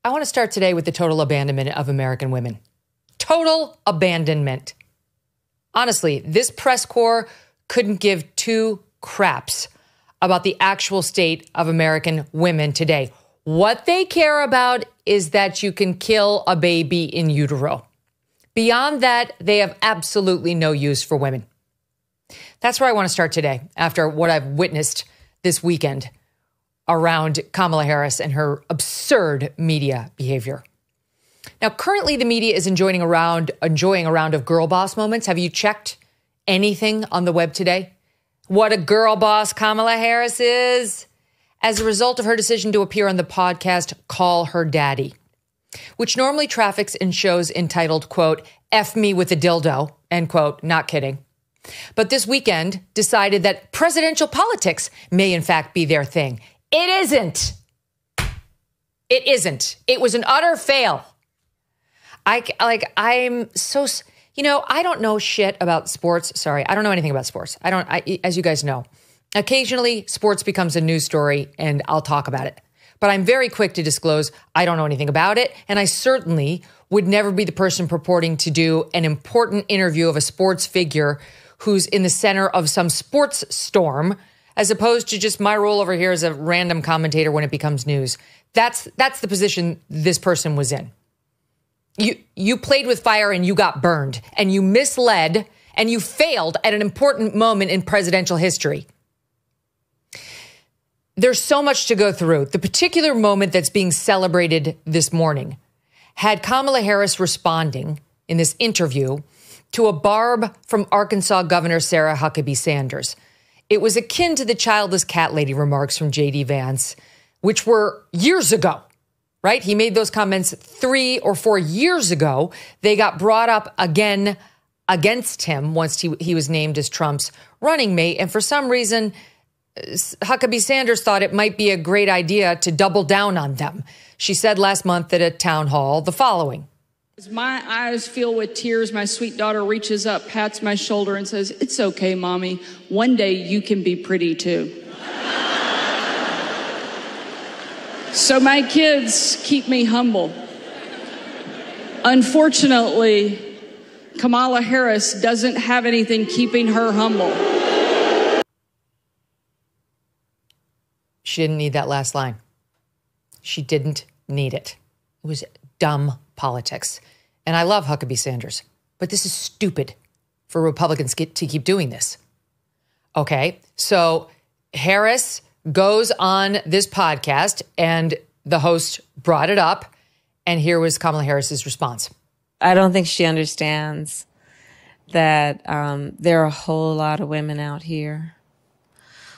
I want to start today with the total abandonment of American women. Total abandonment. Honestly, this press corps couldn't give two craps about the actual state of American women today. What they care about is that you can kill a baby in utero. Beyond that, they have absolutely no use for women. That's where I want to start today, after what I've witnessed this weekend around Kamala Harris and her absurd media behavior. Now, currently the media is enjoying a round of girl boss moments. Have you checked anything on the web today? What a girl boss Kamala Harris is, as a result of her decision to appear on the podcast Call Her Daddy, which normally traffics in shows entitled, quote, F me with a dildo, end quote, not kidding. But this weekend decided that presidential politics may in fact be their thing. It isn't. It isn't. It was an utter fail. I'm so, I don't know shit about sports. Sorry, I don't know anything about sports. As you guys know, occasionally sports becomes a news story and I'll talk about it. But I'm very quick to disclose I don't know anything about it. And I certainly would never be the person purporting to do an important interview of a sports figure who's in the center of some sports storm, as opposed to just my role over here as a random commentator when it becomes news. That's the position this person was in. You played with fire and you got burned, and you misled and you failed at an important moment in presidential history. There's so much to go through. The particular moment that's being celebrated this morning had Kamala Harris responding in this interview to a barb from Arkansas Governor Sarah Huckabee Sanders. It was akin to the childless cat lady remarks from J.D. Vance, which were years ago, right? He made those comments 3 or 4 years ago. They got brought up again against him once he was named as Trump's running mate. And for some reason, Huckabee Sanders thought it might be a great idea to double down on them. She said last month at a town hall the following. As my eyes fill with tears, my sweet daughter reaches up, pats my shoulder, and says, "It's okay, Mommy. One day you can be pretty too." So my kids keep me humble. Unfortunately, Kamala Harris doesn't have anything keeping her humble. She didn't need that last line. She didn't need it. It was dumb politics. And I love Huckabee Sanders, but this is stupid for Republicans to keep doing this. Okay, so Harris goes on this podcast and the host brought it up, and here was Kamala Harris's response. I don't think she understands that there are a whole lot of women out here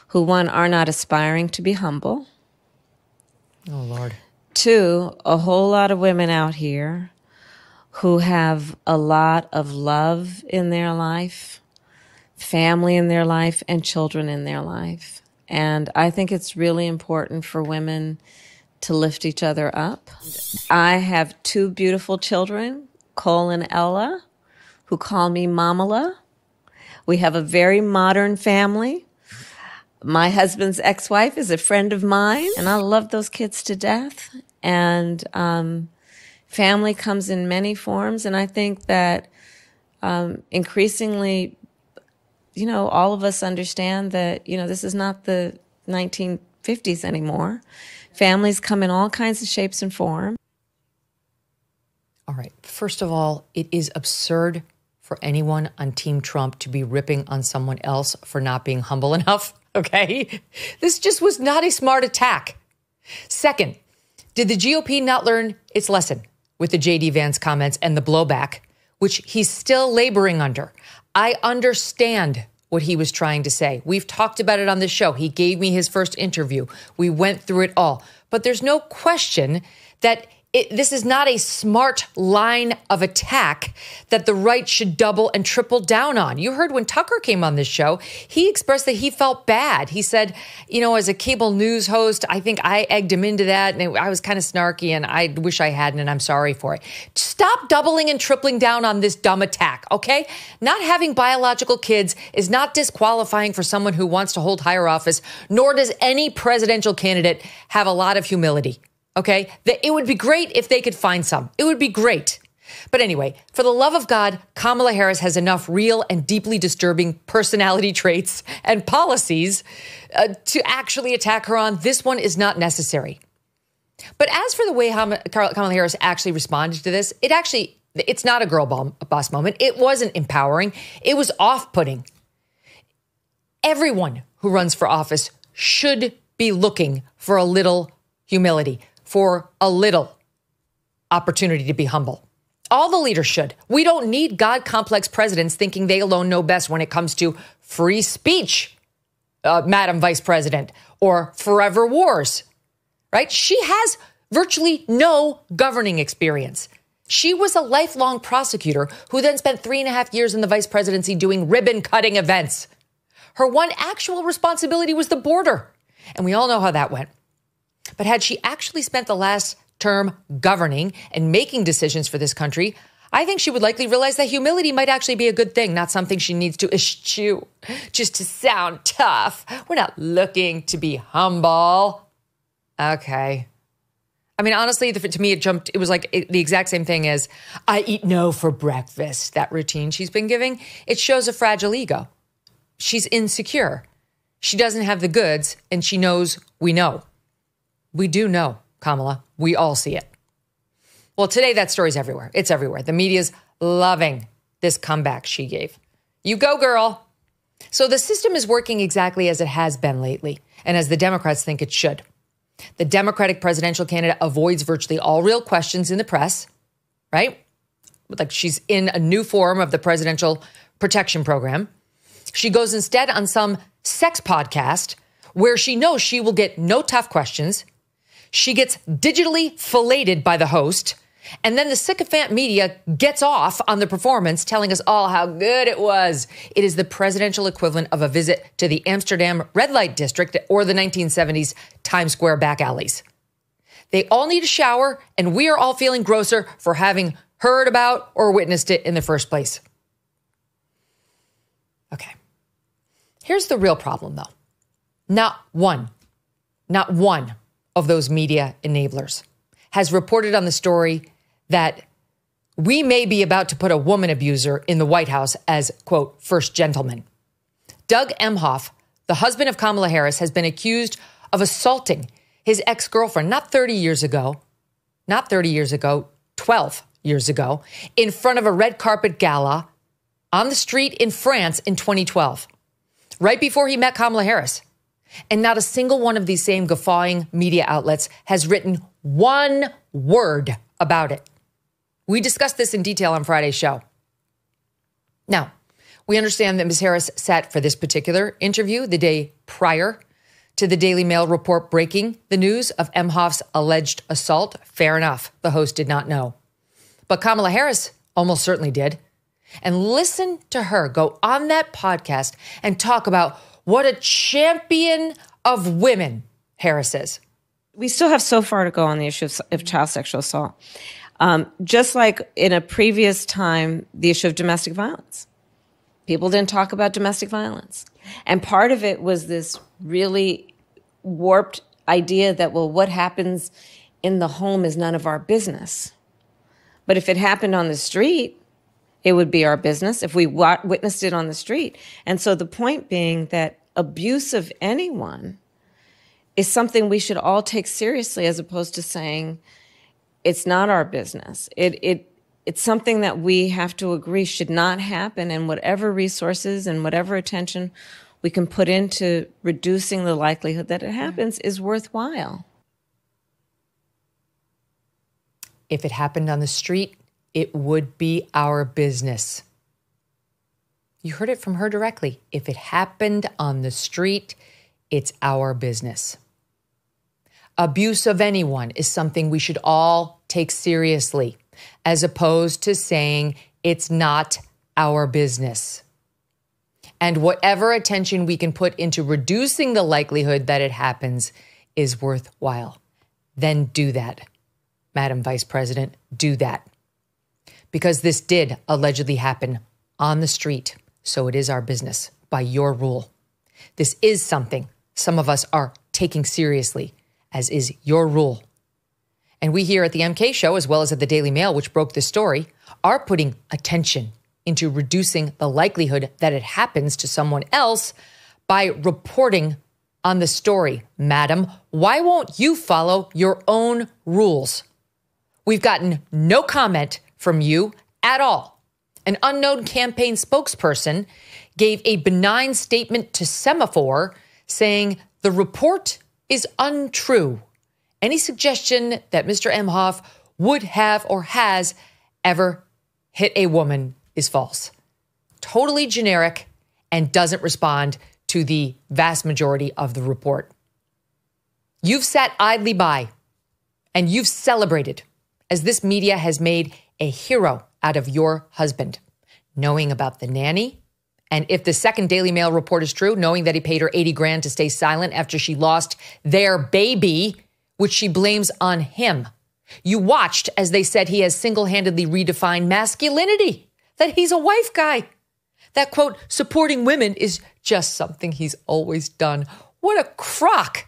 who, one, are not aspiring to be humble. Oh, Lord. Two, a whole lot of women out here who have a lot of love in their life, family in their life, and children in their life. And I think it's really important for women to lift each other up. I have 2 beautiful children, Cole and Ella, who call me Mamala. We have a very modern family. My husband's ex-wife is a friend of mine, and I love those kids to death. And family comes in many forms, and I think that increasingly, all of us understand that, this is not the 1950s anymore. Families come in all kinds of shapes and forms. All right. First of all, it is absurd for anyone on Team Trump to be ripping on someone else for not being humble enough. Okay? This just was not a smart attack. Second, did the GOP not learn its lesson with the J.D. Vance comments and the blowback, which he's still laboring under? I understand what he was trying to say. We've talked about it on this show. He gave me his first interview. We went through it all. But there's no question that this is not a smart line of attack that the right should double and triple down on. You heard when Tucker came on this show, he expressed that he felt bad. He said, as a cable news host, I think I egged him into that, and I was kind of snarky, and I wish I hadn't, and I'm sorry for it. Stop doubling and tripling down on this dumb attack, okay? Not having biological kids is not disqualifying for someone who wants to hold higher office, nor does any presidential candidate have a lot of humility. okay? That it would be great if they could find some. It would be great. But anyway, for the love of God, Kamala Harris has enough real and deeply disturbing personality traits and policies to actually attack her on. This one is not necessary. But as for the way Kamala Harris actually responded to this, it's not a girl boss moment. It wasn't empowering. It was off-putting. Everyone who runs for office should be looking for a little humility, for a little opportunity to be humble. All the leaders should. We don't need God-complex presidents thinking they alone know best when it comes to free speech, Madam Vice President, or forever wars, right? She has virtually no governing experience. She was a lifelong prosecutor who then spent 3.5 years in the vice presidency doing ribbon-cutting events. Her one actual responsibility was the border, and we all know how that went. But had she actually spent the last term governing and making decisions for this country, I think she would likely realize that humility might actually be a good thing, not something she needs to eschew just to sound tough. We're not looking to be humble. Okay. I mean, honestly, to me, it was like the exact same thing as I eat no for breakfast, that routine she's been giving. It shows a fragile ego. She's insecure. She doesn't have the goods, and she knows we know. We do know, Kamala. We all see it. Well, today that story's everywhere. It's everywhere. The media's loving this comeback she gave. You go, girl. So the system is working exactly as it has been lately, and as the Democrats think it should. The Democratic presidential candidate avoids virtually all real questions in the press, right? Like she's in a new form of the Presidential Protection Program. She goes instead on some sex podcast where she knows she will get no tough questions. She gets digitally filleted by the host. And then the sycophant media gets off on the performance, telling us all how good it was. It is the presidential equivalent of a visit to the Amsterdam red light district or the 1970s Times Square back alleys. They all need a shower, and we are all feeling grosser for having heard about or witnessed it in the first place. Okay. Here's the real problem, though. Not one of those media enablers has reported on the story that we may be about to put a woman abuser in the White House as, quote, first gentleman. Doug Emhoff, the husband of Kamala Harris, has been accused of assaulting his ex-girlfriend not 12 years ago, in front of a red carpet gala on the street in France in 2012, right before he met Kamala Harris. And not a single one of these same guffawing media outlets has written one word about it. We discussed this in detail on Friday's show. Now, we understand that Ms. Harris sat for this particular interview the day prior to the Daily Mail report breaking the news of Emhoff's alleged assault. Fair enough. The host did not know. But Kamala Harris almost certainly did. And listen to her go on that podcast and talk about what a champion of women Harris is. We still have so far to go on the issue of child sexual assault. Just like in a previous time, the issue of domestic violence. People didn't talk about domestic violence. And part of it was this really warped idea that, well, what happens in the home is none of our business. But if it happened on the street, it would be our business if we witnessed it on the street. And so the point being that abuse of anyone is something we should all take seriously, as opposed to saying it's not our business. It's something that we have to agree should not happen, and whatever resources and whatever attention we can put into reducing the likelihood that it happens is worthwhile. If it happened on the street, it would be our business. You heard it from her directly. If it happened on the street, it's our business. Abuse of anyone is something we should all take seriously, as opposed to saying it's not our business. And whatever attention we can put into reducing the likelihood that it happens is worthwhile. Then do that, Madam Vice President, do that. Because this did allegedly happen on the street, so it is our business by your rule. This is something some of us are taking seriously, as is your rule. And we here at the MK Show, as well as at the Daily Mail, which broke this story, are putting attention into reducing the likelihood that it happens to someone else by reporting on the story. Madam, why won't you follow your own rules? We've gotten no comment from you at all. An unknown campaign spokesperson gave a benign statement to Semaphore saying the report is untrue. Any suggestion that Mr. Emhoff would have or has ever hit a woman is false. Totally generic and doesn't respond to the vast majority of the report. You've sat idly by and you've celebrated as this media has made a hero out of your husband, knowing about the nanny. And if the second Daily Mail report is true, knowing that he paid her 80 grand to stay silent after she lost their baby, which she blames on him. You watched as they said he has single-handedly redefined masculinity, that he's a wife guy, that, quote, supporting women is just something he's always done. What a crock.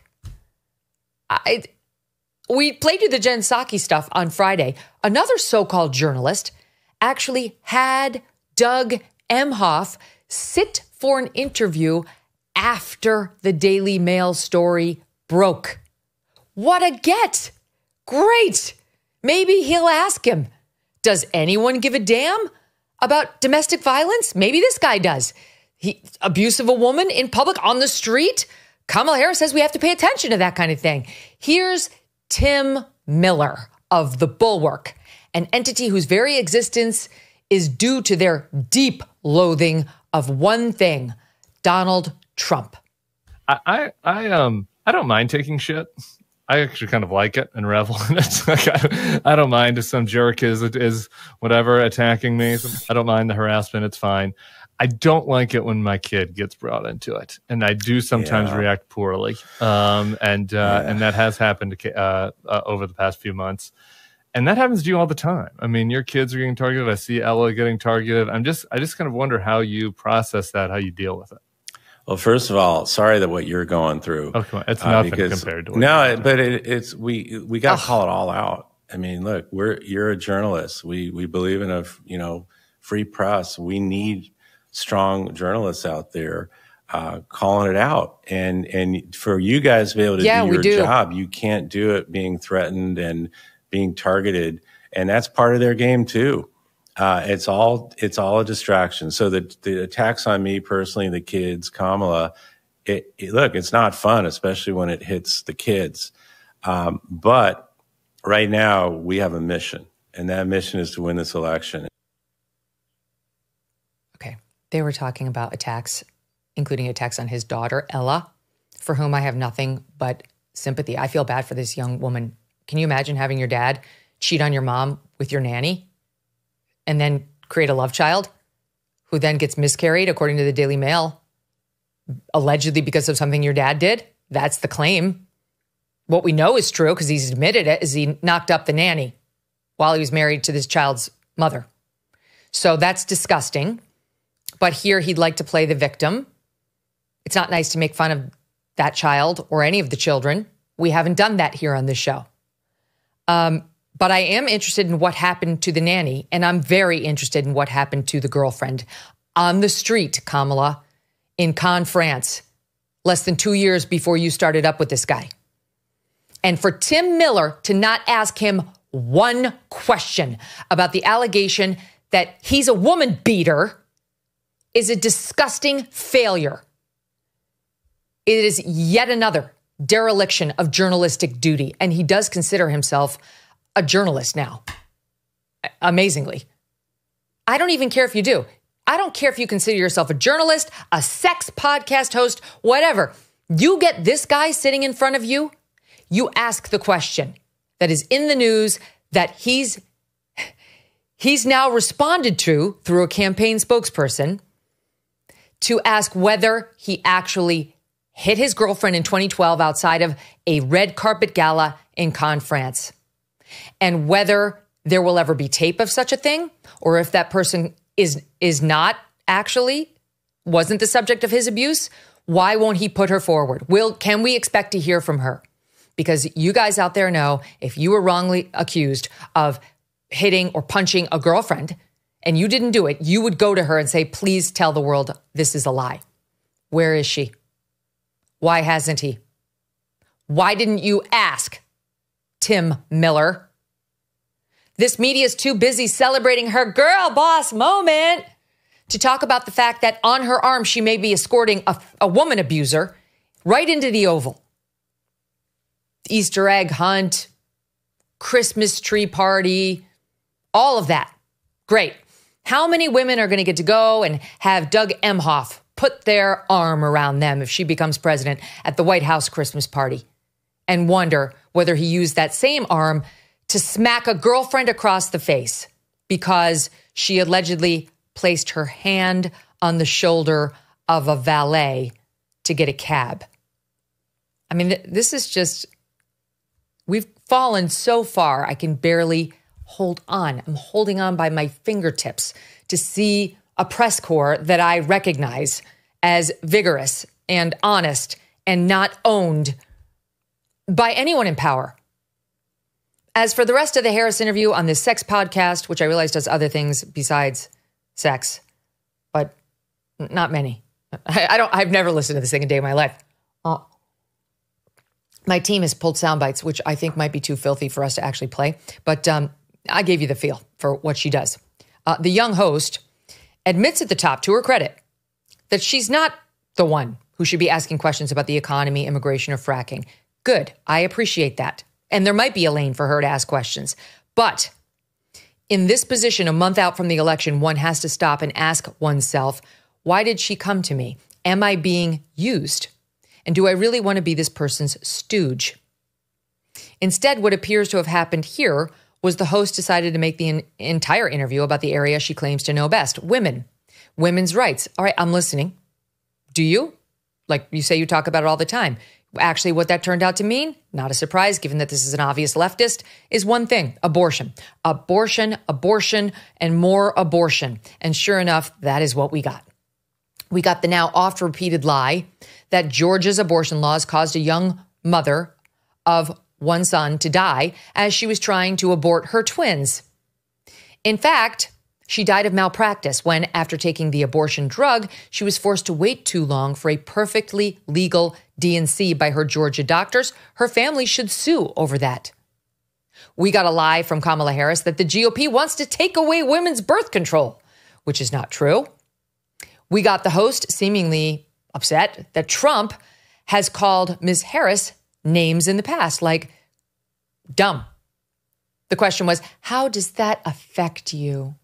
We played you the Jen Psaki stuff on Friday. Another so-called journalist actually had Doug Emhoff sit for an interview after the Daily Mail story broke. What a get. Great. Maybe he'll ask him, does anyone give a damn about domestic violence? Maybe this guy does. Abuse of a woman in public on the street? Kamala Harris says we have to pay attention to that kind of thing. Here's Tim Miller of The Bulwark, an entity whose very existence is due to their deep loathing of one thing, Donald Trump. I don't mind taking shit. I actually kind of like it and revel in it. Like, I don't mind if some jerk is whatever attacking me. I don't mind the harassment. It's fine. I don't like it when my kid gets brought into it, and I do sometimes react poorly. And that has happened over the past few months, and that happens to you all the time. I mean, your kids are getting targeted. I see Ella getting targeted. I just kind of wonder how you process that, how you deal with it. Well, first of all, sorry that what you're going through. Oh, come on. It's nothing compared to what it's we got to call it all out. I mean, look, you're a journalist. We believe in a free press. We need strong journalists out there calling it out. And for you guys to be able to do your job, you can't do it being threatened and being targeted. And that's part of their game too. It's all a distraction. So the attacks on me personally, the kids, Kamala, look, it's not fun, especially when it hits the kids. But right now we have a mission, and that mission is to win this election. Okay. They were talking about attacks, including attacks on his daughter, Ella, for whom I have nothing but sympathy. I feel bad for this young woman. Can you imagine having your dad cheat on your mom with your nanny and then create a love child who then gets miscarried, according to the Daily Mail, allegedly because of something your dad did? That's the claim. What we know is true, because he's admitted it, is he knocked up the nanny while he was married to this child's mother. So that's disgusting. But here he'd like to play the victim. It's not nice to make fun of that child or any of the children. We haven't done that here on this show. But I am interested in what happened to the nanny, and I'm very interested in what happened to the girlfriend on the street, Kamala, in Cannes, France, less than 2 years before you started up with this guy. And for Tim Miller to not ask him one question about the allegation that he's a woman beater is a disgusting failure. It is yet another dereliction of journalistic duty, and he does consider himself a journalist now, amazingly. I don't even care if you do. I don't care if you consider yourself a journalist, a sex podcast host, whatever. You get this guy sitting in front of you, you ask the question that is in the news that he's now responded to through a campaign spokesperson to ask whether he actually hit his girlfriend in 2012 outside of a red carpet gala in Cannes, France. And whether there will ever be tape of such a thing, or if that person is not actually, wasn't the subject of his abuse, why won't he put her forward? Can we expect to hear from her? because you guys out there know if you were wrongly accused of hitting or punching a girlfriend and you didn't do it, you would go to her and say, please tell the world this is a lie. Where is she? Why hasn't he? Why didn't you ask, Tim Miller? This media is too busy celebrating her girl boss moment to talk about the fact that on her arm, she may be escorting a woman abuser right into the Oval. Easter egg hunt, Christmas tree party, all of that. Great. How many women are going to get to go and have Doug Emhoff put their arm around them if she becomes president at the White House Christmas party and wonder whether he used that same arm to smack a girlfriend across the face because she allegedly placed her hand on the shoulder of a valet to get a cab? I mean, this is just, we've fallen so far, I can barely hold on. I'm holding on by my fingertips to see a press corps that I recognize as vigorous and honest and not owned by anyone in power. As for the rest of the Harris interview on this sex podcast, which I realize does other things besides sex, but not many. I've never listened to this thing a day in my life. My team has pulled sound bites, which I think might be too filthy for us to actually play. But I gave you the feel for what she does. The young host admits at the top, to her credit, that she's not the one who should be asking questions about the economy, immigration, or fracking. Good. I appreciate that. And there might be a lane for her to ask questions. But in this position, a month out from the election, one has to stop and ask oneself, why did she come to me? Am I being used? And do I really want to be this person's stooge? Instead, what appears to have happened here was the host decided to make the entire interview about the area she claims to know best, women, women's rights. All right, I'm listening. Do you? Like you say you talk about it all the time. Actually, what that turned out to mean, not a surprise, given that this is an obvious leftist, is one thing: abortion. Abortion, abortion, and more abortion. And sure enough, that is what we got. We got the now oft-repeated lie that Georgia's abortion laws caused a young mother of one son to die as she was trying to abort her twins. In fact, she died of malpractice when, after taking the abortion drug, she was forced to wait too long for a perfectly legal D&C by her Georgia doctors. Her family should sue over that. We got a lie from Kamala Harris that the GOP wants to take away women's birth control, which is not true. We got the host seemingly upset that Trump has called Ms. Harris names in the past, like dumb. The question was, how does that affect you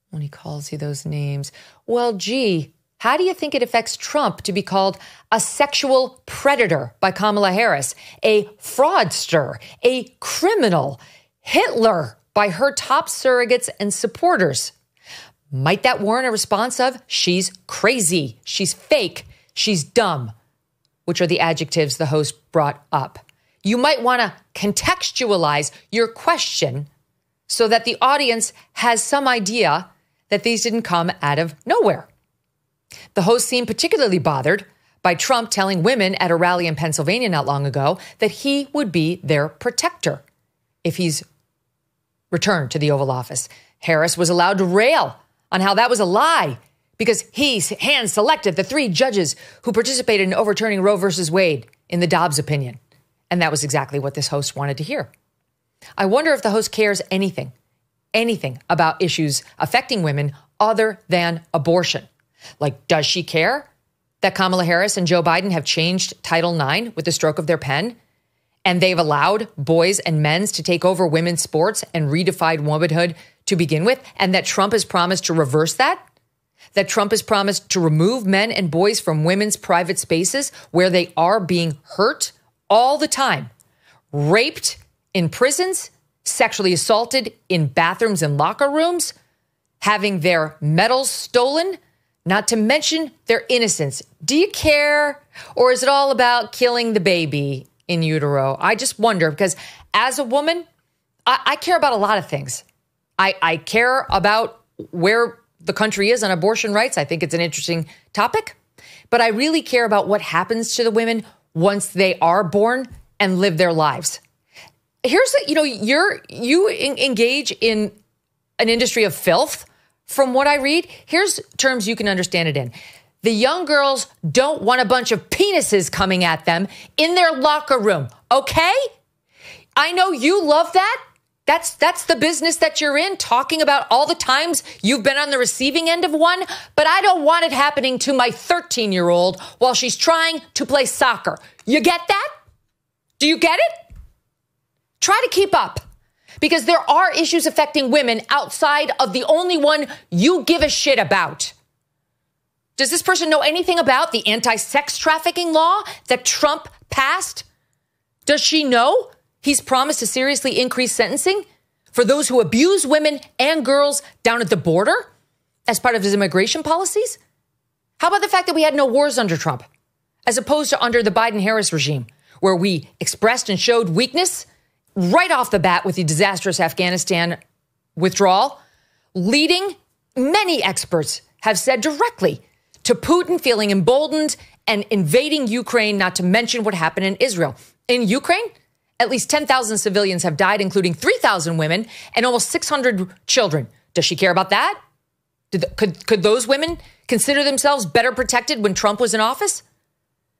when he calls you those names? Well, gee, how do you think it affects Trump to be called a sexual predator by Kamala Harris, a fraudster, a criminal, Hitler by her top surrogates and supporters? Might that warrant a response of, she's crazy, she's fake, she's dumb, which are the adjectives the host brought up. You might want to contextualize your question so that the audience has some idea that these didn't come out of nowhere. The host seemed particularly bothered by Trump telling women at a rally in Pennsylvania not long ago that he would be their protector if he's returned to the Oval Office. Harris was allowed to rail on how that was a lie because he hand-selected the 3 judges who participated in overturning Roe versus Wade in the Dobbs opinion. And that was exactly what this host wanted to hear. I wonder if the host cares anything about issues affecting women other than abortion. Like, does she care that Kamala Harris and Joe Biden have changed Title IX with the stroke of their pen? And they've allowed boys and men's to take over women's sports and redefined womanhood to begin with? And that Trump has promised to reverse that? That Trump has promised to remove men and boys from women's private spaces where they are being hurt all the time, raped in prisons, sexually assaulted in bathrooms and locker rooms, having their medals stolen, not to mention their innocence. Do you care? Or is it all about killing the baby in utero? I just wonder, because as a woman, I care about a lot of things. I care about where the country is on abortion rights. I think it's an interesting topic. But I really care about what happens to the women once they are born and live their lives. Here's you engage in an industry of filth. From what I read, here's terms you can understand it in. The young girls don't want a bunch of penises coming at them in their locker room. Okay? I know you love that. That's the business that you're in, talking about all the times you've been on the receiving end of one. But I don't want it happening to my 13-year-old while she's trying to play soccer. You get that? Do you get it? Try to keep up, because there are issues affecting women outside of the only one you give a shit about. Does this person know anything about the anti-sex trafficking law that Trump passed? Does she know he's promised to seriously increase sentencing for those who abuse women and girls down at the border as part of his immigration policies? How about the fact that we had no wars under Trump, as opposed to under the Biden-Harris regime, where we expressed and showed weakness right off the bat with the disastrous Afghanistan withdrawal, leading many experts have said directly to Putin feeling emboldened and invading Ukraine, not to mention what happened in Israel. In Ukraine, at least 10,000 civilians have died, including 3,000 women and almost 600 children. Does she care about that? Could those women consider themselves better protected when Trump was in office?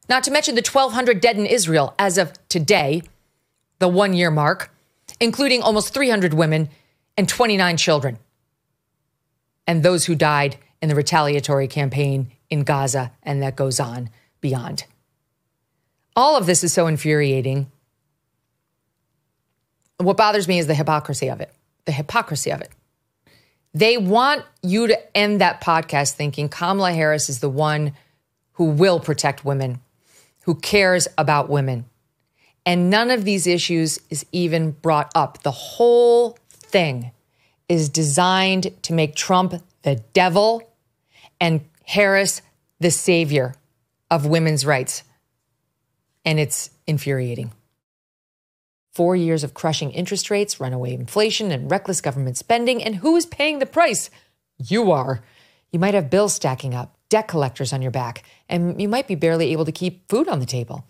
Not to mention the 1,200 dead in Israel as of today, the 1-year mark, including almost 300 women and 29 children. And those who died in the retaliatory campaign in Gaza, and that goes on beyond. All of this is so infuriating. What bothers me is the hypocrisy of it. The hypocrisy of it. They want you to end that podcast thinking Kamala Harris is the one who will protect women, who cares about women. And none of these issues is even brought up. The whole thing is designed to make Trump the devil and Harris the savior of women's rights. And it's infuriating. 4 years of crushing interest rates, runaway inflation, and reckless government spending. And who is paying the price? You are. You might have bills stacking up, debt collectors on your back, and you might be barely able to keep food on the table.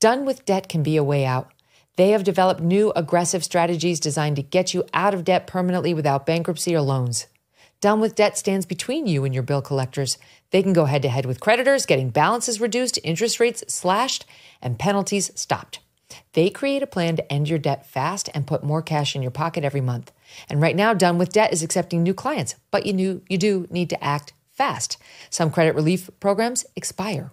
Done with Debt can be a way out. They have developed new aggressive strategies designed to get you out of debt permanently without bankruptcy or loans. Done with Debt stands between you and your bill collectors. They can go head-to-head with creditors, getting balances reduced, interest rates slashed, and penalties stopped. They create a plan to end your debt fast and put more cash in your pocket every month. And right now, Done with Debt is accepting new clients, but you do need to act fast. Some credit relief programs expire.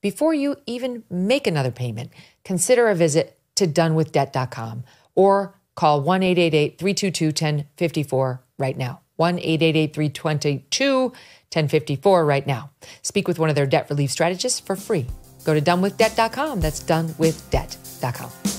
Before you even make another payment, consider a visit to donewithdebt.com or call 1-888-322-1054 right now. 1-888-322-1054 right now. Speak with one of their debt relief strategists for free. Go to donewithdebt.com. That's donewithdebt.com.